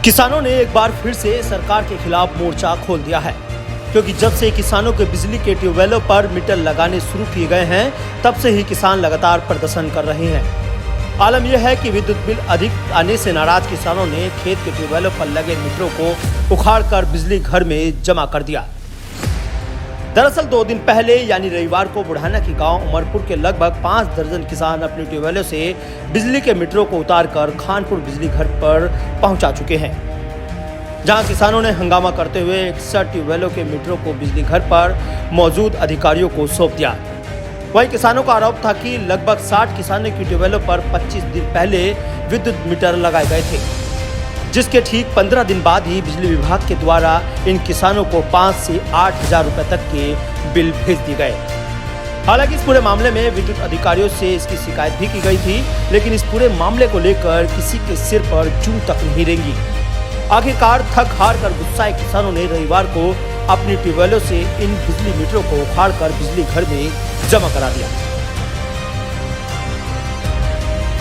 किसानों ने एक बार फिर से सरकार के खिलाफ मोर्चा खोल दिया है, क्योंकि जब से किसानों के बिजली के ट्यूबवेलों पर मीटर लगाने शुरू किए गए हैं, तब से ही किसान लगातार प्रदर्शन कर रहे हैं। आलम यह है कि विद्युत बिल अधिक आने से नाराज किसानों ने खेत के ट्यूबवेलों पर लगे मीटरों को उखाड़कर बिजली घर में जमा कर दिया। दरअसल 2 दिन पहले यानी रविवार को बुढ़ाना के गांव उमरपुर के लगभग 5 दर्जन किसान अपने ट्यूबवेलों से बिजली के मीटरों को उतारकर खानपुर बिजली घर पर पहुंचा चुके हैं, जहां किसानों ने हंगामा करते हुए 61 ट्यूबवेलों के मीटरों को बिजली घर पर मौजूद अधिकारियों को सौंप दिया। वहीं किसानों का आरोप था कि लगभग 60 किसानों की ट्यूबवेलों पर 25 दिन पहले विद्युत मीटर लगाए गए थे, जिसके ठीक 15 दिन बाद ही बिजली विभाग के द्वारा इन किसानों को 5 से 8 हजार रुपए तक के बिल भेज दिए गए। हालांकि इस पूरे मामले में विद्युत अधिकारियों से इसकी शिकायत भी की गई थी, लेकिन इस पूरे मामले को लेकर किसी के सिर पर जूं तक नहीं रेंगी। आखिरकार थक हार कर गुस्साए किसानों ने रविवार को अपनी ट्यूबवेलों से इन बिजली मीटरों को उखाड़कर बिजली घर में जमा करा दिया।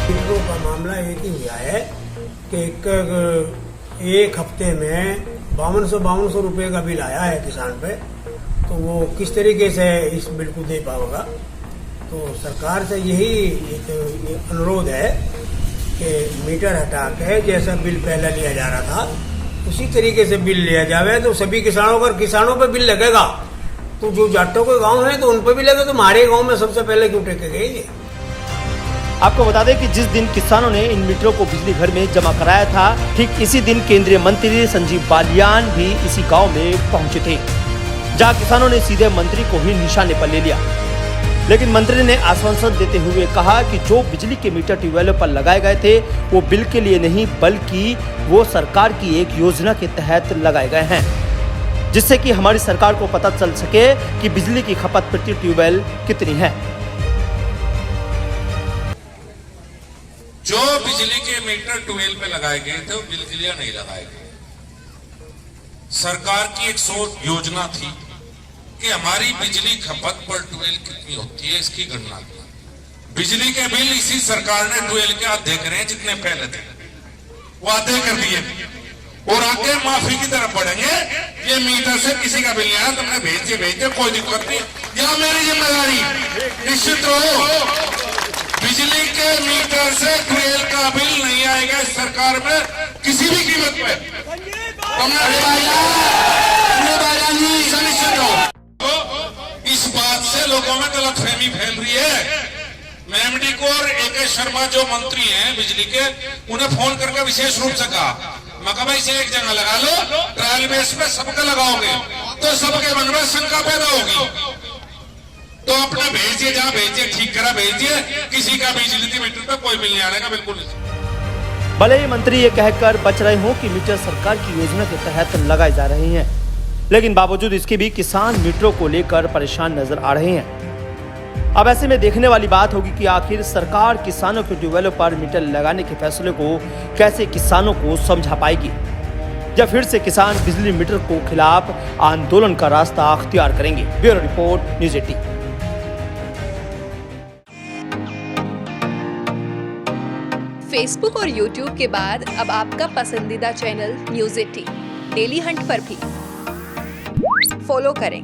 मीटरों का मामला एक ही हुआ है कि एक हफ्ते में 5200 रुपए का बिल आया है किसान पे, तो वो किस तरीके से इस बिल को दे पाएगा। तो सरकार से यही एक अनुरोध है कि मीटर हटा के जैसा बिल पहले लिया जा रहा था उसी तरीके से बिल लिया जावे, तो सभी किसानों पे बिल लगेगा। तो जो जाटों के गांव है तो उन पे भी लगे, तो हमारे गांव में सबसे पहले क्यों टेके गए ये। आपको बता दें कि जिस दिन किसानों ने इन मीटरों को बिजली घर में जमा कराया था, ठीक इसी दिन केंद्रीय मंत्री संजीव बालियान भी इसी गांव में पहुंचे थे, जहां किसानों ने सीधे मंत्री को ही निशाने पर ले लिया। लेकिन मंत्री ने आश्वासन देते हुए कहा कि जो बिजली के मीटर ट्यूबवेलों पर लगाए गए थे वो बिल के लिए नहीं, बल्कि वो सरकार की एक योजना के तहत लगाए गए हैं, जिससे कि हमारी सरकार को पता चल सके कि बिजली की खपत प्रति ट्यूबवेल कितनी है। जो बिजली के मीटर ट्यूबवेल पे लगाए गए थे वो बिल के लिए नहीं लगाए गए। सरकार की एक योजना थी कि हमारी बिजली खपत पर ट्यूबवेल कितनी होती है, इसकी गणना करना। बिजली के बिल इसी सरकार ने ट्यूबवेल के आधे करे हैं, जितने पहले थे वो आधे कर दिए, और आगे माफी की तरफ बढ़ेंगे। ये मीटर से किसी का बिल नहीं आया, तुमने भेज कोई दिक्कत नहीं, यह मेरी जिम्मेदारी। निश्चित रहो, बिजली के मीटर से ट्यूबवेल का बिल नहीं आएगा इस सरकार में किसी भी कीमत पे। निश्चित रहो। इस बात से लोगों में गलतफहमी फैल रही है। मैं एमडी को और AK शर्मा जो मंत्री हैं बिजली के, उन्हें फोन करके विशेष रूप से कहा, मैं कहा भाई इसे एक जगह लगा लो, ट्रायल बेस पे सबका लगाओगे तो सबके मन में शंका पैदा होगी। तो अपना भेजिए, जहां भेजिए, ठीक करा भेजिए, किसी का बिजली मीटर पे कोई बिल नहीं आने का, बिल्कुल नहीं। भले ही मंत्री ये कहकर बच रहे हों कि मीटर सरकार की योजना के तहत लगाए जा रहे हैं, लेकिन बावजूद इसके भी किसान मीटरों को लेकर परेशान नजर आ रहे हैं। अब ऐसे में देखने वाली बात होगी कि आखिर सरकार किसानों के ट्यूबवेलों पर मीटर लगाने के फैसले को कैसे किसानों को समझा पाएगी, या फिर से किसान बिजली मीटर को खिलाफ आंदोलन का रास्ता अख्तियार करेंगे। Bureau report, news 18। फेसबुक और यूट्यूब के बाद अब आपका पसंदीदा चैनल न्यूज़ 18 डेली हंट पर भी फॉलो करें।